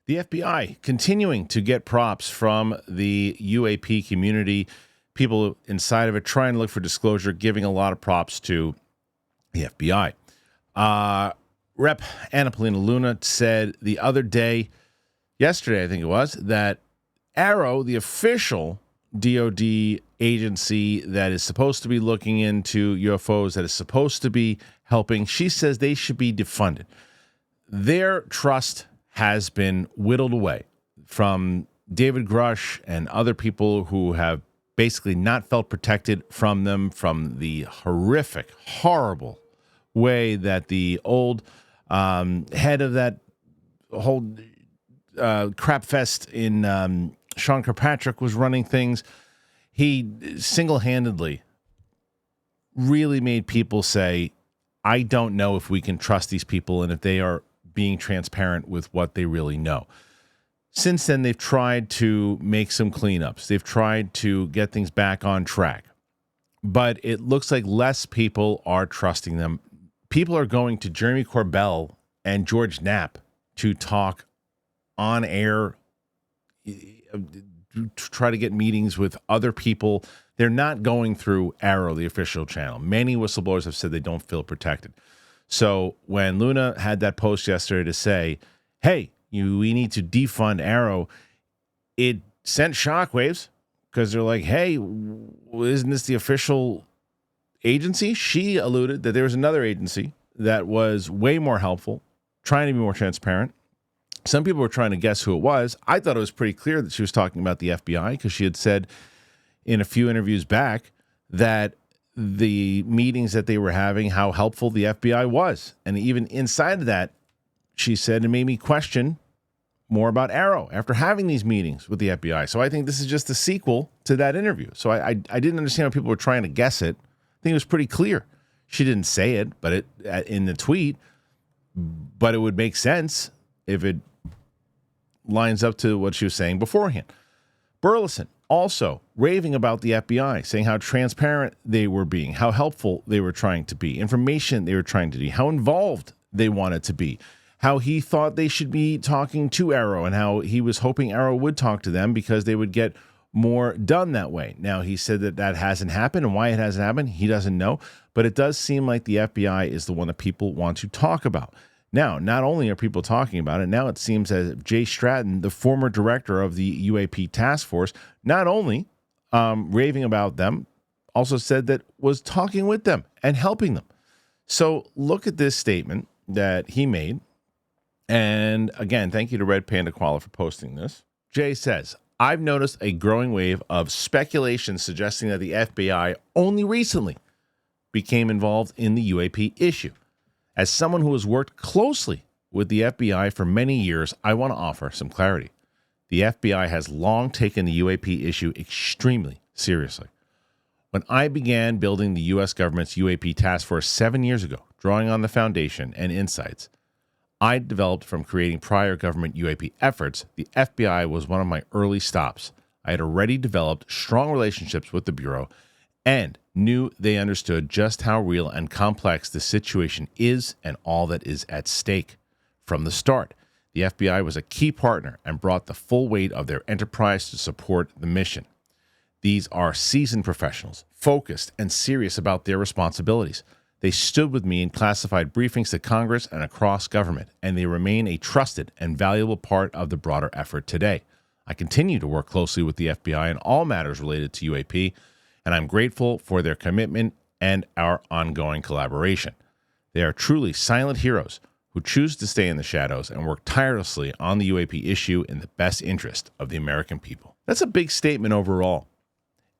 The FBI continuing to get props from the UAP community, people inside of it trying to look for disclosure, giving a lot of props to the FBI. Rep. Anna Paulina Luna said the other day, yesterday I think it was, that AARO, the official DOD agency that is supposed to be looking into UFOs, that is supposed to be helping, she says they should be defunded. Their trust has been whittled away from David Grush and other people who have basically not felt protected from them, from the horrific, horrible way that the old head of that whole crap fest in Sean Kirkpatrick was running things. He single-handedly really made people say, I don't know if we can trust these people and if they are being transparent with what they really know. Since then, they've tried to make some cleanups. They've tried to get things back on track. But it looks like less people are trusting them. People are going to Jeremy Corbell and George Knapp to talk on air, to try to get meetings with other people. They're not going through AARO, the official channel. Many whistleblowers have said they don't feel protected. So when Luna had that post yesterday to say, hey, we need to defund AARO, it sent shockwaves because they're like, hey, isn't this the official agency? She alluded that there was another agency that was way more helpful, trying to be more transparent. Some people were trying to guess who it was. I thought it was pretty clear that she was talking about the FBI because she had said in a few interviews back that the meetings that they were having, how helpful the FBI was. And even inside of that, she said, it made me question more about AARO after having these meetings with the FBI. So I think this is just a sequel to that interview. So I didn't understand how people were trying to guess it. I think it was pretty clear. She didn't say it, but it in the tweet, but it would make sense if it lines up to what she was saying beforehand. Burleson also raving about the FBI, saying how transparent they were being, how helpful they were trying to be, information they were trying to be, how involved they wanted to be, how he thought they should be talking to AARO and how he was hoping AARO would talk to them because they would get more done that way. Now, he said that that hasn't happened, and why it hasn't happened, he doesn't know, but it does seem like the FBI is the one that people want to talk about. Now, not only are people talking about it, now it seems as if Jay Stratton, the former director of the UAP task force, not only raving about them, also said that was talking with them and helping them. So look at this statement that he made. And again, thank you to Red Panda Koala for posting this. Jay says, I've noticed a growing wave of speculation suggesting that the FBI only recently became involved in the UAP issue. As someone who has worked closely with the FBI for many years, I want to offer some clarity. The FBI has long taken the UAP issue extremely seriously. When I began building the U.S. government's UAP task force 7 years ago, drawing on the foundation and insights I developed from creating prior government UAP efforts, the FBI was one of my early stops. I had already developed strong relationships with the Bureau and knew they understood just how real and complex the situation is and all that is at stake. From the start, the FBI was a key partner and brought the full weight of their enterprise to support the mission. These are seasoned professionals, focused and serious about their responsibilities. They stood with me in classified briefings to Congress and across government, and they remain a trusted and valuable part of the broader effort today. I continue to work closely with the FBI in all matters related to UAP, and I'm grateful for their commitment and our ongoing collaboration. They are truly silent heroes who choose to stay in the shadows and work tirelessly on the UAP issue in the best interest of the American people. That's a big statement overall.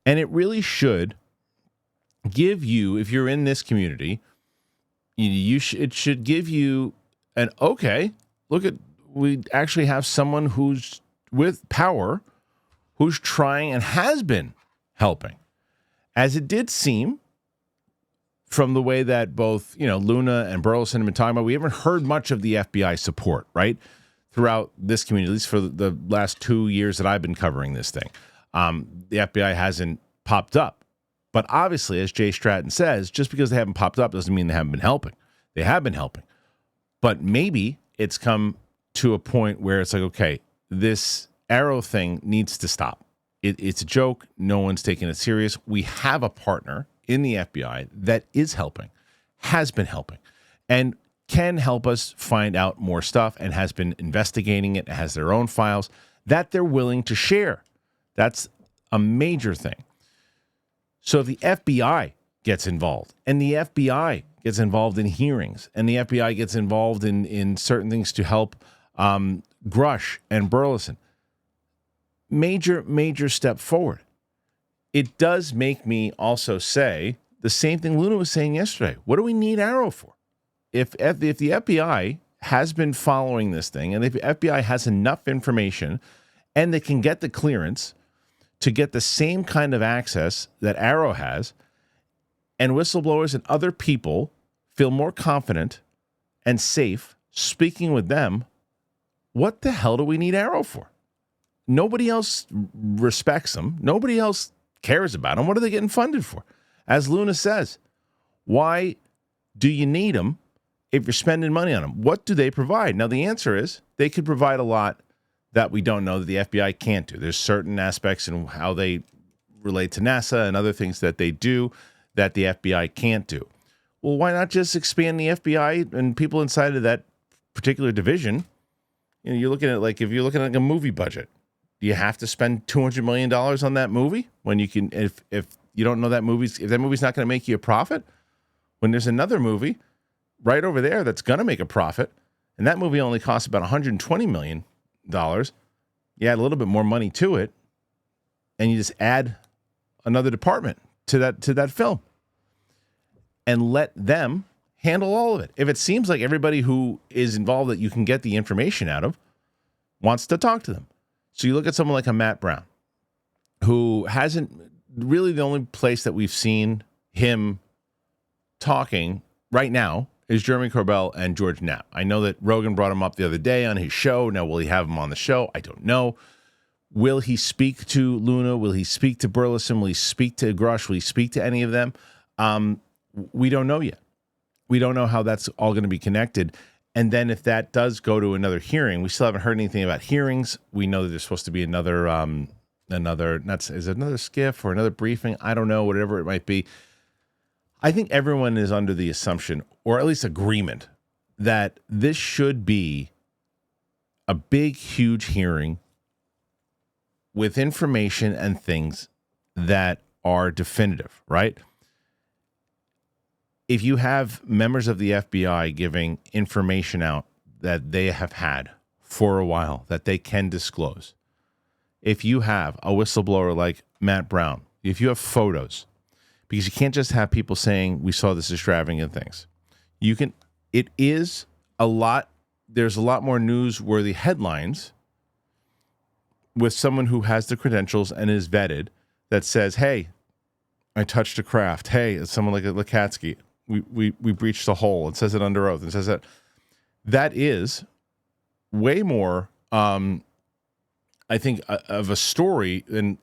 And it really should give you, if you're in this community, it should give you an, okay, look at, we actually have someone who's with power, who's trying and has been helping. As it did seem from the way that both, Luna and Burleson have been talking about, we haven't heard much of the FBI support, right, throughout this community, at least for the last 2 years that I've been covering this thing. The FBI hasn't popped up. But obviously, as Jay Stratton says, just because they haven't popped up doesn't mean they haven't been helping. They have been helping. But maybe it's come to a point where it's like, okay, this AARO thing needs to stop. It's a joke. No one's taking it serious. We have a partner in the FBI that is helping, has been helping, and can help us find out more stuff, and has been investigating it, has their own files that they're willing to share. That's a major thing. So if the FBI gets involved, and the FBI gets involved in hearings, and the FBI gets involved in certain things to help Grush and Burleson, major step forward. It does make me also say the same thing Luna was saying yesterday. What do we need AARO for? If the FBI has been following this thing, and if the FBI has enough information and they can get the clearance to get the same kind of access that AARO has, and whistleblowers and other people feel more confident and safe speaking with them, what the hell do we need AARO for? Nobody else respects them. Nobody else cares about them. What are they getting funded for? As Luna says, why do you need them if you're spending money on them? What do they provide? Now, the answer is they could provide a lot that we don't know that the FBI can't do. There's certain aspects in how they relate to NASA and other things that they do that the FBI can't do. Well, why not just expand the FBI and people inside of that particular division? You know, you're looking at, like, if you're looking at a movie budget, do you have to spend $200 million on that movie when you can, if you don't know if that movie's not going to make you a profit, when there's another movie right over there that's going to make a profit, and that movie only costs about $120 million, you add a little bit more money to it, and you just add another department to that film and let them handle all of it. If it seems like everybody who is involved that you can get the information out of wants to talk to them. So you look at someone like a Matt Brown, who hasn't really, the only place that we've seen him talking right now is Jeremy Corbell and George Knapp. I know that Rogan brought him up the other day on his show. Now, will he have him on the show? I don't know. Will he speak to Luna? Will he speak to Burleson? Will he speak to Grush? Will he speak to any of them? We don't know yet. We don't know how that's all going to be connected. And then if that does go to another hearing, we still haven't heard anything about hearings. We know that there's supposed to be another is it another skiff or another briefing? I don't know, whatever it might be. I think everyone is under the assumption, or at least agreement, that this should be a big, huge hearing with information and things that are definitive, right? If you have members of the FBI giving information out that they have had for a while that they can disclose, if you have a whistleblower like Matt Brown, if you have photos, because you can't just have people saying, we saw this extravagant things. There's a lot more newsworthy headlines with someone who has the credentials and is vetted that says, hey, I touched a craft. Hey, it's someone like a Lakatsky. We breached a hole. It says it under oath. It says that is way more, I think, of a story. And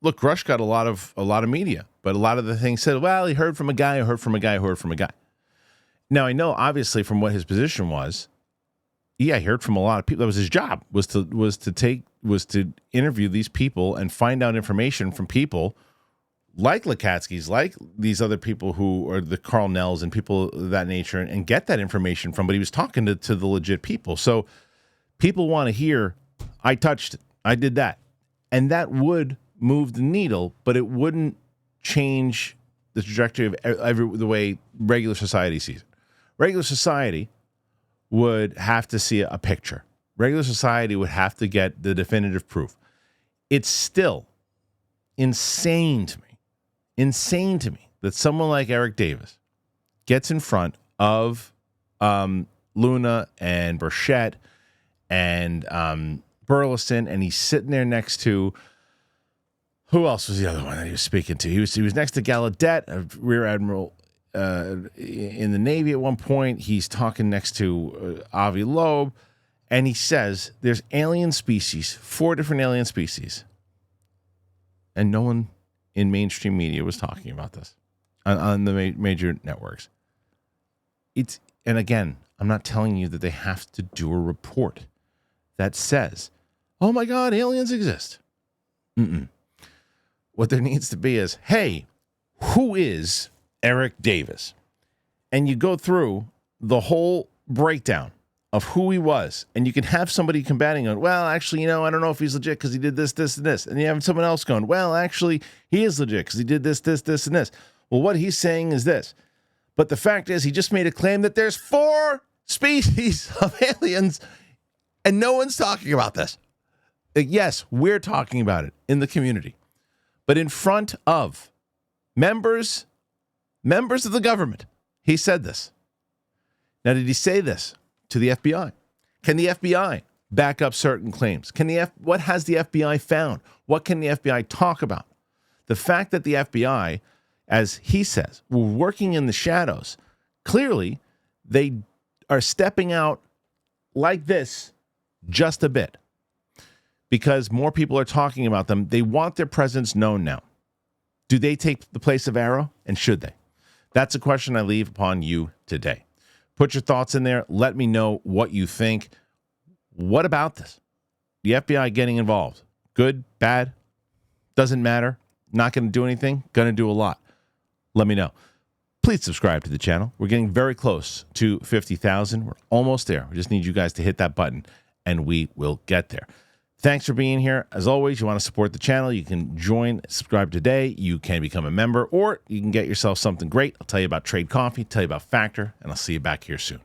look, Grush got a lot of media, but a lot of the things said, well, he heard from a guy who heard from a guy who heard from a guy. Now, I know, obviously, from what his position was, he heard from a lot of people. That was his job, was to interview these people and find out information from people like Lakatsky's, like these other people who are the Carl Nells and people of that nature, and get that information from. But he was talking to the legit people. So people want to hear, I touched it, I did that. And that would move the needle, but it wouldn't change the trajectory of the way regular society sees it. Regular society would have to see a picture. Regular society would have to get the definitive proof. It's still insane to me that someone like Eric Davis gets in front of Luna and Burchett and Burleson, and he's sitting there next to, who else was the other one that he was speaking to? He was next to Gallaudet, a rear admiral in the Navy at one point. He's talking next to Avi Loeb, and he says there's alien species, 4 different alien species, and no one in mainstream media was talking about this on the major networks. And again, I'm not telling you that they have to do a report. that says, oh my God, aliens exist. What there needs to be is, hey, who is Eric Davis? And you go through the whole breakdown of who he was, and you can have somebody combating on, well, actually, I don't know if he's legit because he did this, this, and this. And you have someone else going, well, actually, he is legit because he did this, this, this, and this. Well, what he's saying is this. But the fact is, he just made a claim that there's 4 species of aliens, and no one's talking about this. Yes, we're talking about it in the community, but in front of members of the government, he said this. Now, did he say this to the FBI? Can the FBI back up certain claims? What has the FBI found? What can the FBI talk about? The fact that the FBI, as he says, were working in the shadows, clearly they are stepping out like this just a bit because more people are talking about them. They want their presence known now. Do they take the place of AARO, and should they? That's a question I leave upon you today. Put your thoughts in there. Let me know what you think. What about this? The FBI getting involved. Good, bad, doesn't matter. Not going to do anything, going to do a lot. Let me know. Please subscribe to the channel. We're getting very close to 50,000. We're almost there. We just need you guys to hit that button, and we will get there. Thanks for being here. As always, you want to support the channel, you can subscribe today. You can become a member, or you can get yourself something great. I'll tell you about Trade Coffee, tell you about Factor, and I'll see you back here soon.